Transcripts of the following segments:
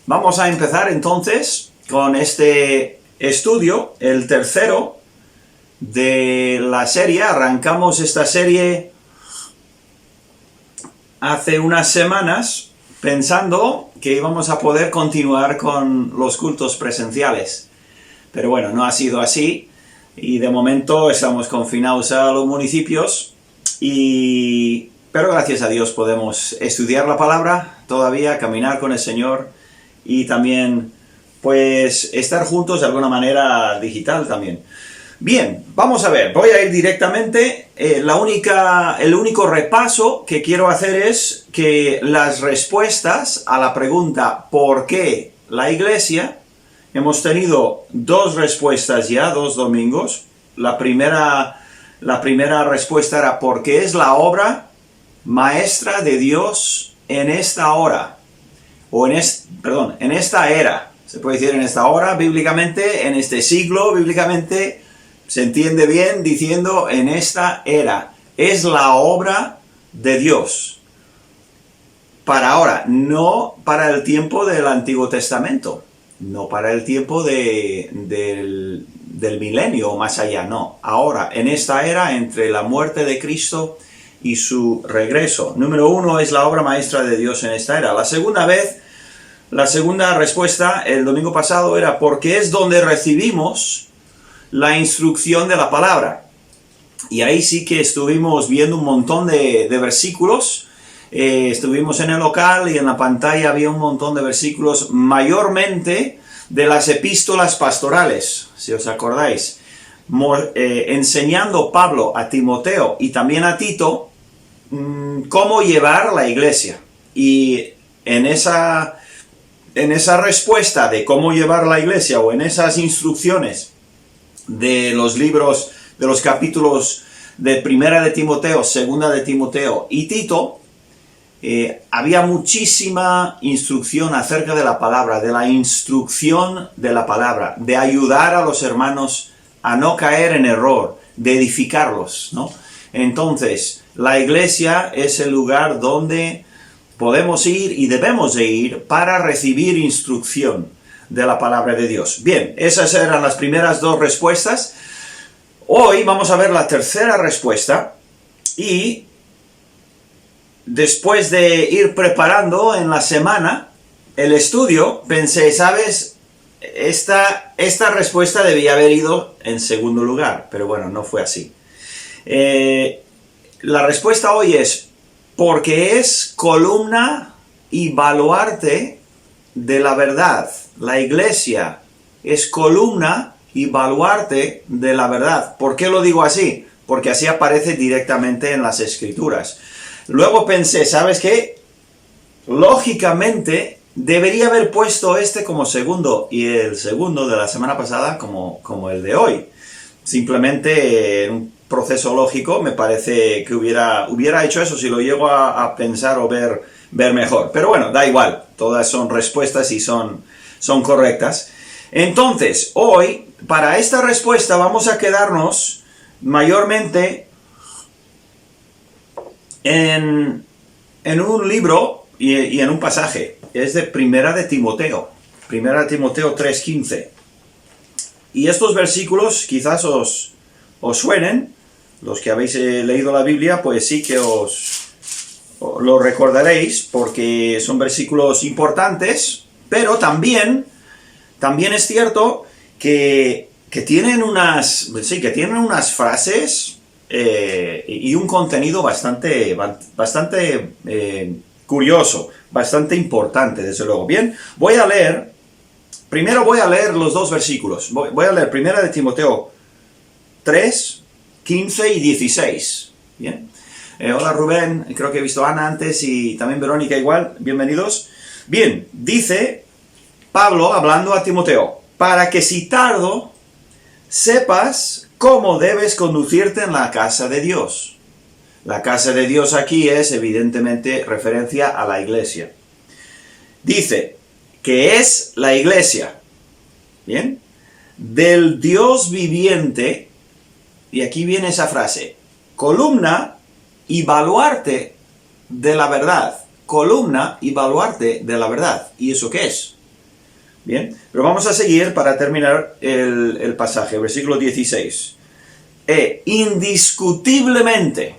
Vamos a empezar entonces con este estudio, el tercero de la serie. Arrancamos esta serie hace unas semanas pensando que íbamos a poder continuar con los cultos presenciales. Pero bueno, no ha sido así y de momento estamos confinados a los municipios pero gracias a Dios podemos estudiar la palabra todavía, caminar con el Señor y también pues estar juntos de alguna manera digital también. Bien, vamos a ver, voy a ir directamente. El único repaso que quiero hacer es que las respuestas a la pregunta ¿por qué la iglesia? Hemos tenido dos respuestas ya, 2 domingos. La primera respuesta era ¿por qué es la obra maestra de Dios en esta hora? En esta era. Se puede decir en esta hora, bíblicamente, en este siglo, bíblicamente, se entiende bien diciendo en esta era. Es la obra de Dios. Para ahora, no para el tiempo del Antiguo Testamento. No para el tiempo del milenio o más allá, no. Ahora, en esta era, entre la muerte de Cristo y su regreso. Número 1 es la obra maestra de Dios en esta era. La segunda respuesta el domingo pasado era porque es donde recibimos la instrucción de la palabra. Y ahí sí que estuvimos viendo un montón de versículos. Estuvimos en el local y en la pantalla había un montón de versículos, mayormente de las epístolas pastorales, si os acordáis. Enseñando Pablo a Timoteo y también a Tito cómo llevar la iglesia. Y en esa respuesta de cómo llevar la iglesia, o en esas instrucciones de los libros, de los capítulos de Primera de Timoteo, Segunda de Timoteo y Tito, había muchísima instrucción acerca de la palabra, de la instrucción de la palabra, de ayudar a los hermanos a no caer en error, de edificarlos, ¿no? Entonces, la iglesia es el lugar donde podemos ir y debemos de ir para recibir instrucción de la palabra de Dios. Bien, esas eran las primeras 2 respuestas. Hoy vamos a ver la tercera respuesta y después de ir preparando en la semana el estudio, pensé, ¿sabes? Esta respuesta debía haber ido en segundo lugar, pero bueno, no fue así. La respuesta hoy es porque es columna y baluarte de la verdad. La iglesia es columna y baluarte de la verdad. ¿Por qué lo digo así? Porque así aparece directamente en las Escrituras. Luego pensé, ¿sabes qué? Lógicamente debería haber puesto este como segundo y el segundo de la semana pasada como el de hoy. Simplemente en un proceso lógico me parece que hubiera hecho eso si lo llego a pensar o ver mejor. Pero bueno, da igual, todas son respuestas y son correctas. Entonces, hoy, para esta respuesta vamos a quedarnos mayormente en un libro y en un pasaje. Es de Primera de Timoteo. Primera de Timoteo 3:15. Y estos versículos quizás os suenen. Los que habéis leído la Biblia, pues sí que os lo recordaréis, porque son versículos importantes, pero también es cierto que tienen unas frases y un contenido bastante curioso, bastante importante, desde luego. Bien, primero voy a leer los 2 versículos. Voy a leer Primera de Timoteo 3, 15 y 16. Bien. Hola Rubén, creo que he visto a Ana antes y también Verónica igual. Bienvenidos. Bien, dice Pablo hablando a Timoteo, para que si tardo sepas cómo debes conducirte en la casa de Dios. La casa de Dios aquí es evidentemente referencia a la iglesia. Dice que es la iglesia, ¿bien? Del Dios viviente. Y aquí viene esa frase, columna y baluarte de la verdad. Columna y baluarte de la verdad. ¿Y eso qué es? Bien, pero vamos a seguir para terminar el pasaje, versículo 16. Indiscutiblemente,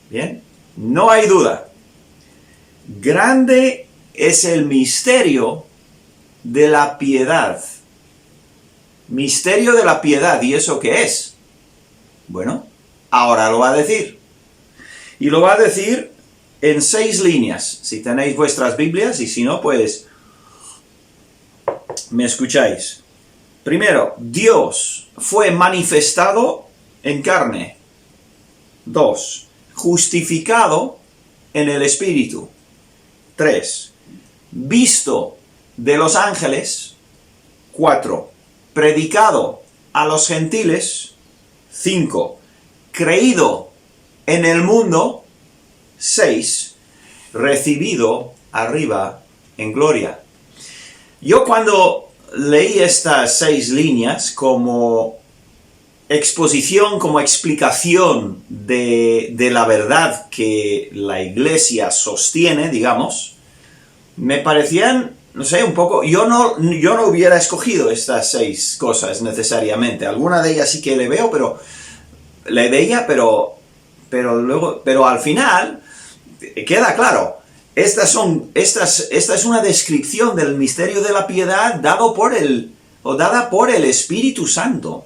bien, no hay duda, grande es el misterio de la piedad. Misterio de la piedad, ¿y eso qué es? Bueno, ahora lo va a decir. Y lo va a decir en 6 líneas. Si tenéis vuestras Biblias, y si no, pues me escucháis. Primero, Dios fue manifestado en carne. 2, justificado en el Espíritu. 3, visto de los ángeles. 4, predicado a los gentiles. 5, creído en el mundo. 6, recibido arriba en gloria. Yo cuando leí estas 6 líneas como exposición, como explicación de la verdad que la Iglesia sostiene, digamos, me parecían, no sé, un poco... Yo no hubiera escogido estas 6 cosas necesariamente. Alguna de ellas sí que le veía, pero al final queda claro. Esta es una descripción del misterio de la piedad dada por el Espíritu Santo.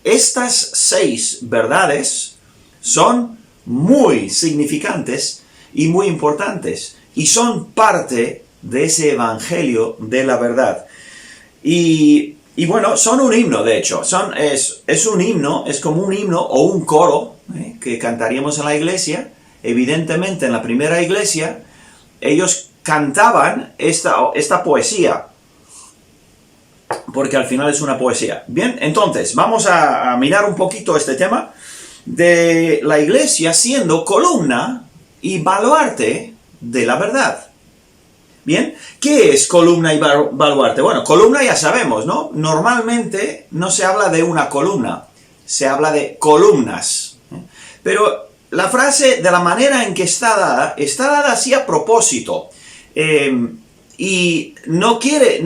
Estas 6 verdades son muy significantes y muy importantes, y son parte de ese evangelio de la verdad. Y bueno, son un himno, de hecho. Es un himno, es como un himno o un coro que cantaríamos en la iglesia. Evidentemente, en la primera iglesia, ellos cantaban esta poesía, porque al final es una poesía. Bien, entonces, vamos a mirar un poquito este tema de la iglesia siendo columna y baluarte de la verdad. Bien, ¿qué es columna y baluarte? Bueno, columna ya sabemos, ¿no? Normalmente no se habla de una columna, se habla de columnas. Pero la frase, de la manera en que está dada así a propósito. Y no quiere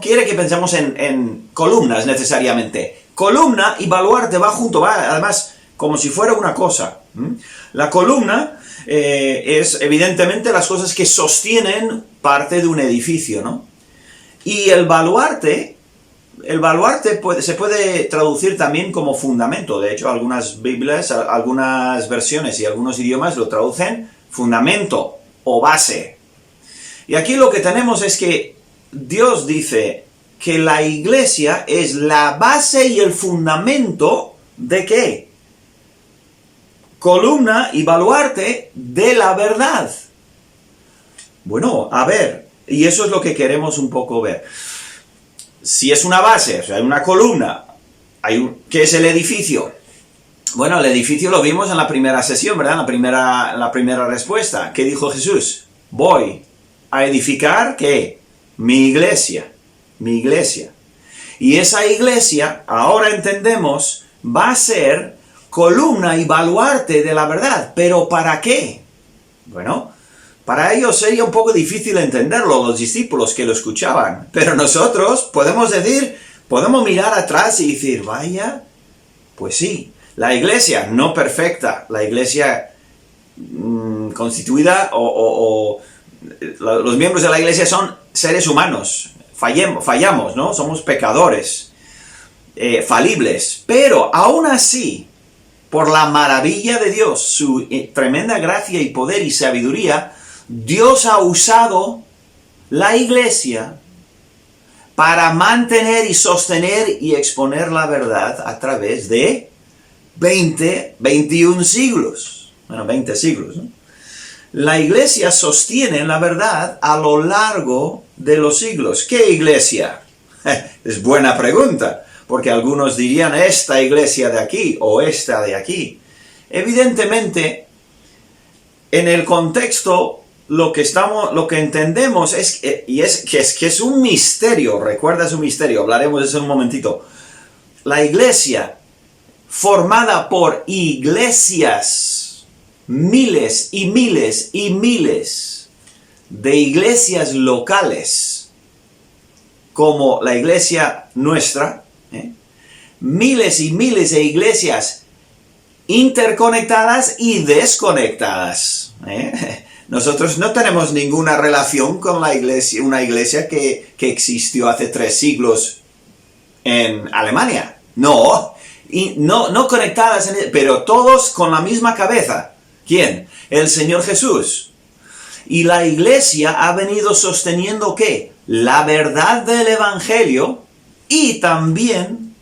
que pensemos en columnas necesariamente. Columna y baluarte va junto, va además como si fuera una cosa. La columna es evidentemente las cosas que sostienen parte de un edificio, ¿no? Y el baluarte se puede traducir también como fundamento. De hecho, algunas Biblias, algunas versiones y algunos idiomas lo traducen fundamento o base. Y aquí lo que tenemos es que Dios dice que la iglesia es la base y el fundamento ¿de qué? Columna y baluarte de la verdad. Bueno, a ver, y eso es lo que queremos un poco ver. Si es una base, o sea, hay una columna, ¿qué es el edificio? Bueno, el edificio lo vimos en la primera sesión, ¿verdad? En la primera respuesta. ¿Qué dijo Jesús? Voy a edificar, ¿qué? Mi iglesia. Y esa iglesia, ahora entendemos, va a ser columna y baluarte de la verdad. ¿Pero para qué? Bueno, para ellos sería un poco difícil entenderlo, los discípulos que lo escuchaban. Pero nosotros podemos mirar atrás y decir, vaya, pues sí, la iglesia no perfecta, la iglesia constituida los miembros de la iglesia son seres humanos, fallamos, ¿no? Somos pecadores, falibles, pero aún así, por la maravilla de Dios, su tremenda gracia y poder y sabiduría, Dios ha usado la iglesia para mantener y sostener y exponer la verdad a través de 21 siglos. Bueno, 20 siglos, ¿no? La iglesia sostiene la verdad a lo largo de los siglos. ¿Qué iglesia? Es buena pregunta, porque algunos dirían esta iglesia de aquí o esta de aquí. Evidentemente, en el contexto, lo que entendemos es que es un misterio. Recuerda, es un misterio, hablaremos de eso en un momentito. La iglesia, formada por iglesias, miles y miles y miles de iglesias locales, como la iglesia nuestra, miles y miles de iglesias interconectadas y desconectadas. Nosotros no tenemos ninguna relación con la iglesia, una iglesia que existió hace 3 siglos en Alemania. No, y no conectadas, pero todos con la misma cabeza. ¿Quién? El Señor Jesús. Y la iglesia ha venido sosteniendo ¿qué? La verdad del Evangelio y también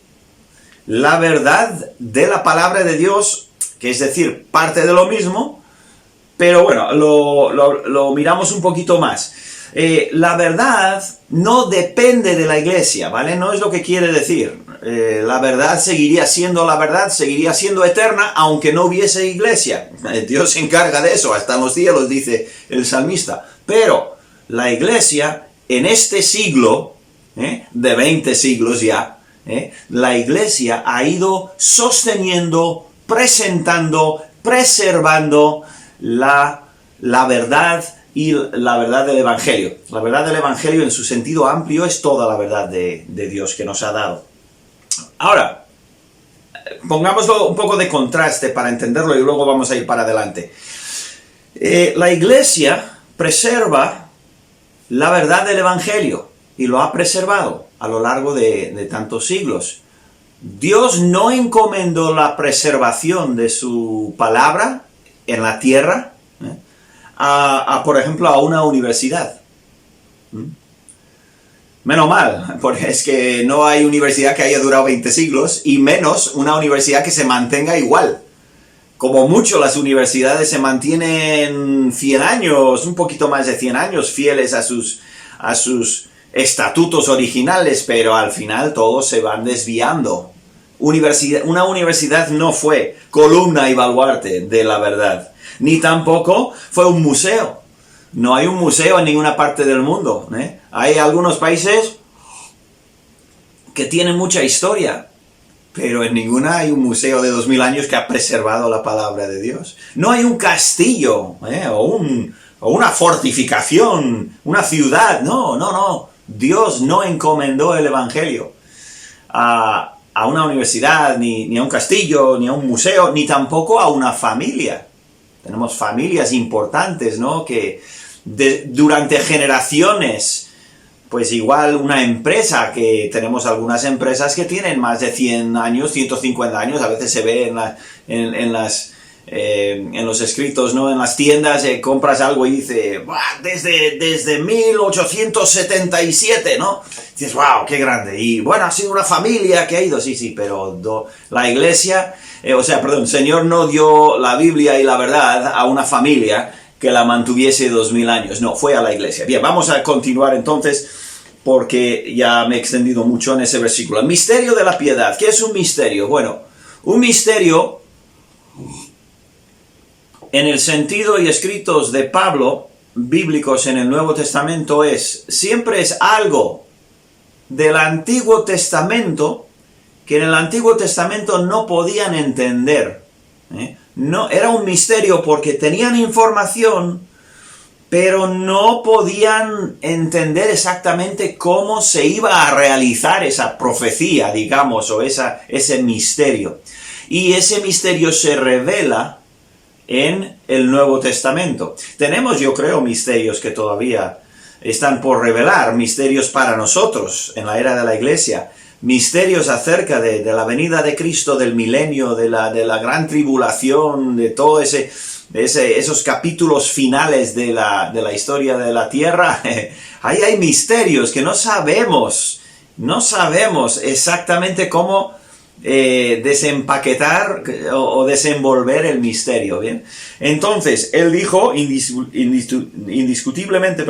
la verdad de la palabra de Dios, que es decir, parte de lo mismo, pero bueno, lo miramos un poquito más. La verdad no depende de la iglesia, ¿vale? No es lo que quiere decir. La verdad seguiría siendo la verdad, seguiría siendo eterna, aunque no hubiese iglesia. Dios se encarga de eso, hasta en los cielos, dice el salmista. Pero la iglesia, en este siglo, de 20 siglos ya, la iglesia ha ido sosteniendo, presentando, preservando la verdad y la verdad del Evangelio. La verdad del Evangelio en su sentido amplio es toda la verdad de Dios que nos ha dado. Ahora, pongámoslo un poco de contraste para entenderlo y luego vamos a ir para adelante. La iglesia preserva la verdad del Evangelio y lo ha preservado a lo largo de tantos siglos. Dios no encomendó la preservación de su palabra en la tierra por ejemplo, a una universidad. Menos mal, porque es que no hay universidad que haya durado 20 siglos, y menos una universidad que se mantenga igual. Como mucho las universidades se mantienen 100 años, un poquito más de 100 años, fieles a sus estatutos originales, pero al final todos se van desviando. Una universidad no fue columna y baluarte de la verdad, ni tampoco fue un museo. No hay un museo en ninguna parte del mundo. Hay algunos países que tienen mucha historia, pero en ninguna hay un museo de 2000 años que ha preservado la palabra de Dios. No hay un castillo, o una fortificación, una ciudad. No. Dios no encomendó el Evangelio a una universidad, ni a un castillo, ni a un museo, ni tampoco a una familia. Tenemos familias importantes, ¿no? Que durante generaciones, pues igual una empresa, que tenemos algunas empresas que tienen más de 100 años, 150 años, a veces se ve en los escritos, ¿no? En las tiendas compras algo y dice, desde 1877, ¿no? Dices, wow, qué grande. Y bueno, ha sido una familia que ha ido, sí, pero la iglesia, el Señor no dio la Biblia y la verdad a una familia que la mantuviese 2000 años. No, fue a la iglesia. Bien, vamos a continuar entonces, porque ya me he extendido mucho en ese versículo. El misterio de la piedad. ¿Qué es un misterio? Bueno, un misterio, en el sentido y escritos de Pablo, bíblicos en el Nuevo Testamento, siempre es algo del Antiguo Testamento que en el Antiguo Testamento no podían entender. No, era un misterio porque tenían información, pero no podían entender exactamente cómo se iba a realizar esa profecía, digamos, o ese misterio. Y ese misterio se revela en el Nuevo Testamento. Tenemos, yo creo, misterios que todavía están por revelar, misterios para nosotros en la era de la Iglesia, misterios acerca de la venida de Cristo, del milenio, de la gran tribulación, de todo esos capítulos finales de la historia de la tierra. Ahí hay misterios que no sabemos exactamente cómo desempaquetar o desenvolver el misterio, ¿bien? Entonces, él dijo, indiscutiblemente,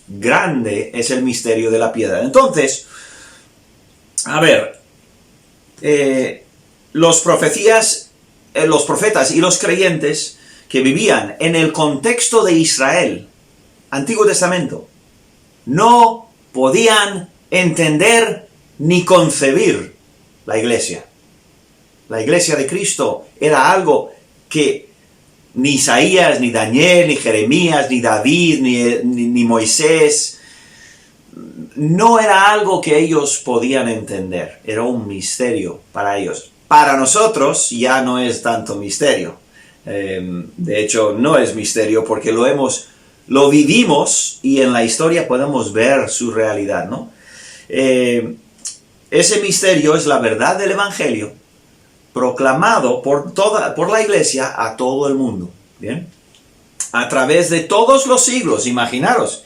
grande es el misterio de la piedad. Entonces, a ver, los profetas y los creyentes que vivían en el contexto de Israel, Antiguo Testamento, no podían entender ni concebir la iglesia. La iglesia de Cristo era algo que ni Isaías, ni Daniel, ni Jeremías, ni David, ni Moisés, no era algo que ellos podían entender, era un misterio para ellos. Para nosotros ya no es tanto misterio. De hecho, no es misterio porque lo vivimos y en la historia podemos ver su realidad, ¿no? Ese misterio es la verdad del Evangelio proclamado por la Iglesia a todo el mundo, ¿bien? A través de todos los siglos, imaginaros,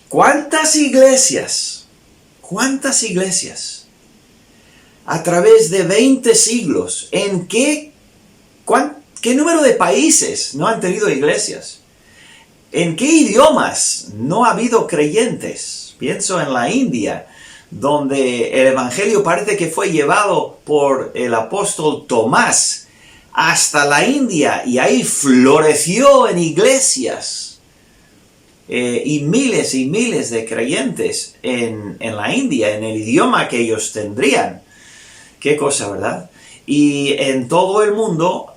¿cuántas iglesias? A través de 20 siglos, ¿en qué número de países no han tenido iglesias? ¿En qué idiomas no ha habido creyentes? Pienso en la India, donde el Evangelio parece que fue llevado por el apóstol Tomás hasta la India y ahí floreció en iglesias y miles de creyentes en la India, en el idioma que ellos tendrían. Qué cosa, ¿verdad? Y en todo el mundo,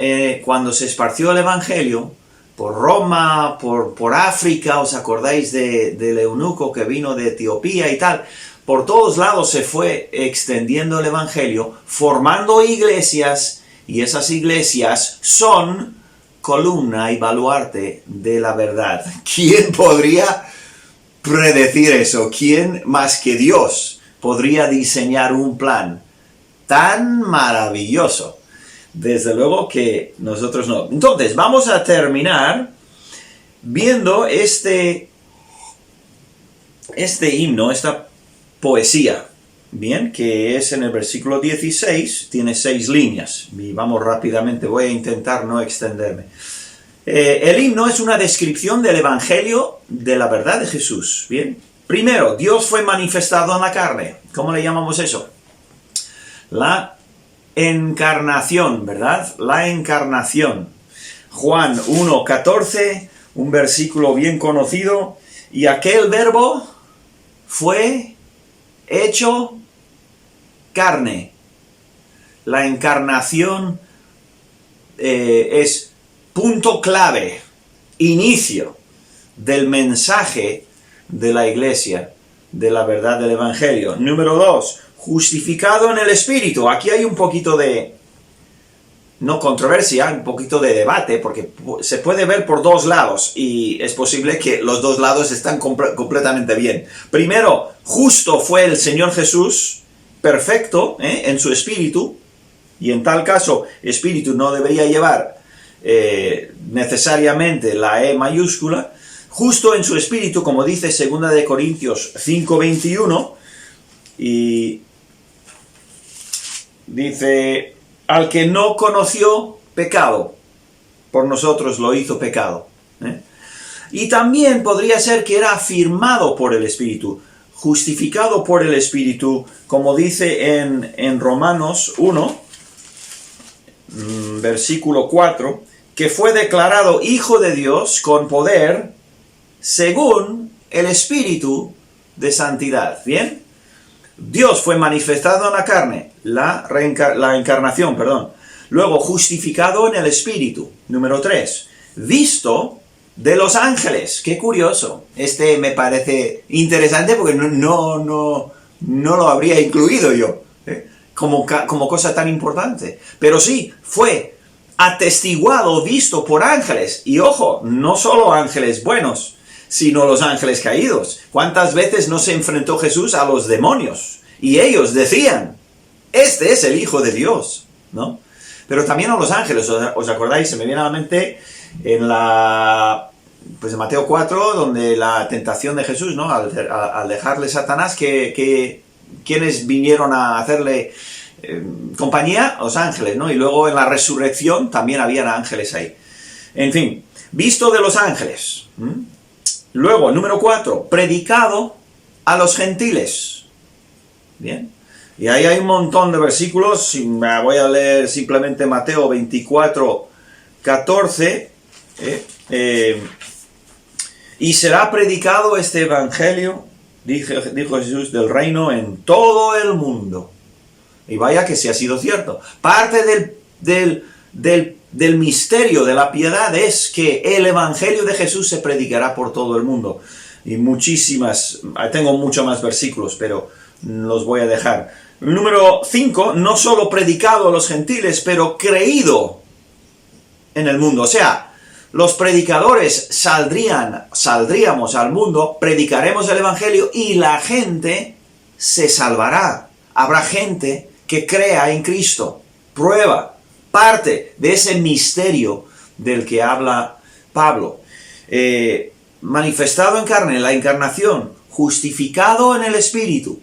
cuando se esparció el Evangelio, por Roma, por África, ¿os acordáis del eunuco que vino de Etiopía y tal? Por todos lados se fue extendiendo el Evangelio, formando iglesias, y esas iglesias son columna y baluarte de la verdad. ¿Quién podría predecir eso? ¿Quién más que Dios podría diseñar un plan tan maravilloso? Desde luego que nosotros no. Entonces, vamos a terminar viendo este himno, esta poesía, bien, que es en el versículo 16, tiene 6 líneas, y vamos rápidamente, voy a intentar no extenderme. El himno es una descripción del Evangelio de la verdad de Jesús, bien. Primero, Dios fue manifestado en la carne. ¿Cómo le llamamos eso? La encarnación, ¿verdad? La encarnación. Juan 1:14, un versículo bien conocido, y aquel verbo fue hecho carne. La encarnación es punto clave, inicio del mensaje de la Iglesia, de la verdad del Evangelio. Número 2, justificado en el Espíritu. Aquí hay un poquito de, no controversia, un poquito de debate, porque se puede ver por dos lados, y es posible que los dos lados están completamente bien. Primero, justo fue el Señor Jesús, perfecto, en su espíritu, y en tal caso, espíritu no debería llevar necesariamente la E mayúscula, justo en su espíritu, como dice 2 de Corintios 5:21, y dice, al que no conoció pecado, por nosotros lo hizo pecado. Y también podría ser que era afirmado por el Espíritu, justificado por el Espíritu, como dice en Romanos 1, versículo 4, que fue declarado Hijo de Dios con poder según el Espíritu de santidad. ¿Bien? Dios fue manifestado en la carne, la encarnación, perdón. Luego, justificado en el Espíritu. Número 3, visto de los ángeles. Qué curioso. Este me parece interesante porque no lo habría incluido yo, como cosa tan importante. Pero sí, fue atestiguado, visto por ángeles. Y ojo, no solo ángeles buenos, sino los ángeles caídos. ¿Cuántas veces no se enfrentó Jesús a los demonios? Y ellos decían, este es el Hijo de Dios, ¿no? Pero también a los ángeles, ¿os acordáis? Se me viene a la mente en en Mateo 4, donde la tentación de Jesús, ¿no? Al dejarle Satanás, ¿quiénes vinieron a hacerle compañía? Los ángeles, ¿no? Y luego en la resurrección también habían ángeles ahí. En fin, visto de los ángeles. Luego, número 4, predicado a los gentiles. Bien. Y ahí hay un montón de versículos. Voy a leer simplemente Mateo 24:14. Y será predicado este evangelio, dijo Jesús, del reino en todo el mundo. Y vaya que sí ha sido cierto. Parte del misterio de la piedad es que el evangelio de Jesús se predicará por todo el mundo. y muchísimas, tengo muchos más versículos, pero los voy a dejar. Número 5, no solo predicado a los gentiles, pero creído en el mundo. O sea, los predicadores saldríamos al mundo, predicaremos el Evangelio y la gente se salvará. Habrá gente que crea en Cristo. Prueba, parte de ese misterio del que habla Pablo. Manifestado en carne, la encarnación, justificado en el Espíritu,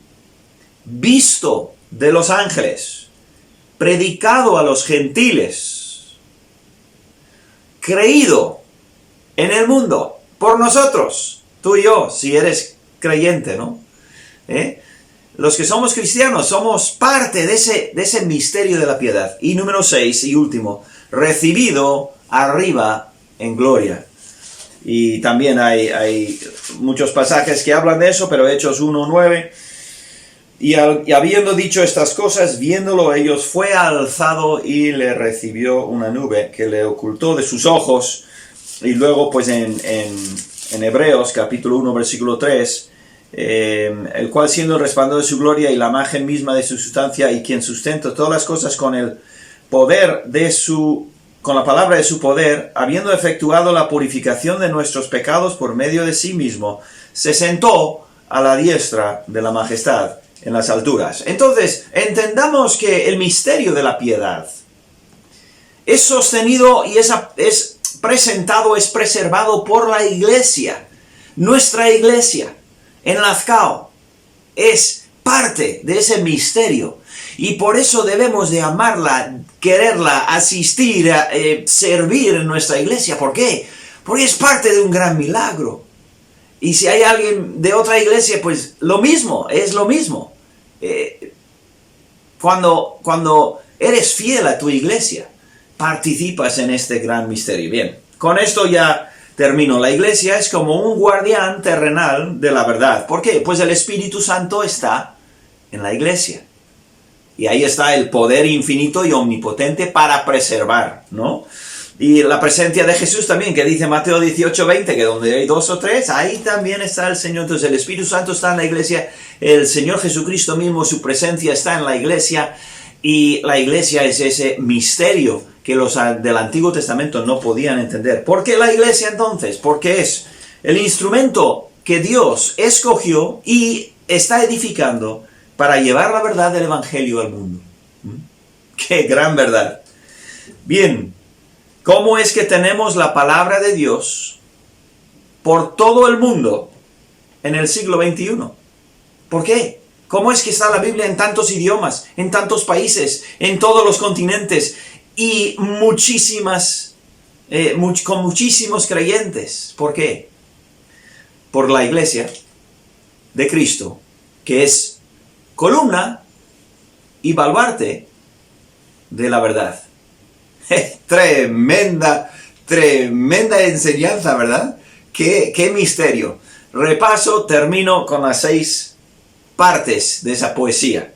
visto de los ángeles, predicado a los gentiles, creído en el mundo por nosotros, tú y yo, si eres creyente, ¿no? Los que somos cristianos somos parte de ese misterio de la piedad. Y número 6 y último, recibido arriba en gloria. Y también hay muchos pasajes que hablan de eso, pero Hechos 1:9. Y habiendo dicho estas cosas, viéndolo ellos, fue alzado y le recibió una nube que le ocultó de sus ojos. Y luego, pues en Hebreos, capítulo 1, versículo 3, el cual siendo el resplandor de su gloria y la imagen misma de su sustancia, y quien sustenta todas las cosas con el poder con la palabra de su poder, habiendo efectuado la purificación de nuestros pecados por medio de sí mismo, se sentó a la diestra de la majestad en las alturas. Entonces, entendamos que el misterio de la piedad es sostenido y es presentado, es preservado por la iglesia. Nuestra iglesia en Lazcao es parte de ese misterio. Y por eso debemos de amarla, quererla, asistir, servir en nuestra iglesia. ¿Por qué? Porque es parte de un gran milagro. Y si hay alguien de otra iglesia, pues lo mismo, es lo mismo. Cuando eres fiel a tu iglesia, participas en este gran misterio. Bien, con esto ya termino. La iglesia es como un guardián terrenal de la verdad. ¿Por qué? Pues el Espíritu Santo está en la iglesia. Y ahí está el poder infinito y omnipotente para preservar, ¿no? Y la presencia de Jesús también, que dice Mateo 18:20, que donde hay 2 o 3, ahí también está el Señor. Entonces el Espíritu Santo está en la iglesia, el Señor Jesucristo mismo, su presencia está en la iglesia, y la iglesia es ese misterio que los del Antiguo Testamento no podían entender. ¿Por qué la iglesia entonces? Porque es el instrumento que Dios escogió y está edificando para llevar la verdad del Evangelio al mundo. ¡Qué gran verdad! Bien, ¿cómo es que tenemos la palabra de Dios por todo el mundo en el siglo XXI? ¿Por qué? ¿Cómo es que está la Biblia en tantos idiomas, en tantos países, en todos los continentes y con muchísimos creyentes? ¿Por qué? Por la iglesia de Cristo, que es columna y baluarte de la verdad. Tremenda enseñanza, ¿verdad? Qué misterio. Repaso, termino con las 6 partes de esa poesía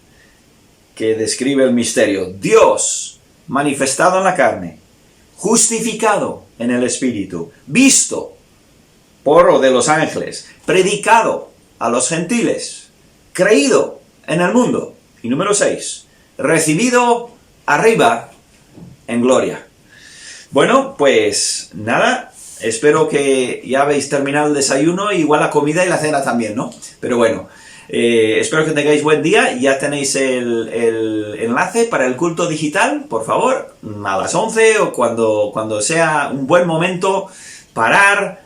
que describe el misterio. Dios manifestado en la carne, justificado en el Espíritu, visto por de los ángeles, predicado a los gentiles, creído en el mundo. Y número 6, recibido arriba en gloria. Bueno, pues nada, espero que ya habéis terminado el desayuno, igual la comida y la cena también, ¿no? Pero bueno, espero que tengáis buen día. Ya tenéis el enlace para el culto digital, por favor, a las 11 o cuando sea un buen momento, parar,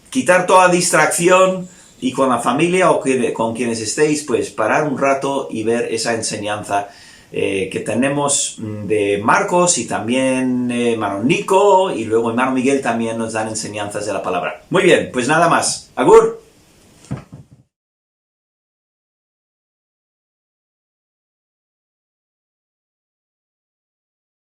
quitar toda distracción y con la familia o con quienes estéis, pues parar un rato y ver esa enseñanza que tenemos de Marcos, y también hermano Nico y luego hermano Miguel también nos dan enseñanzas de la palabra. Muy bien, pues nada más. Agur.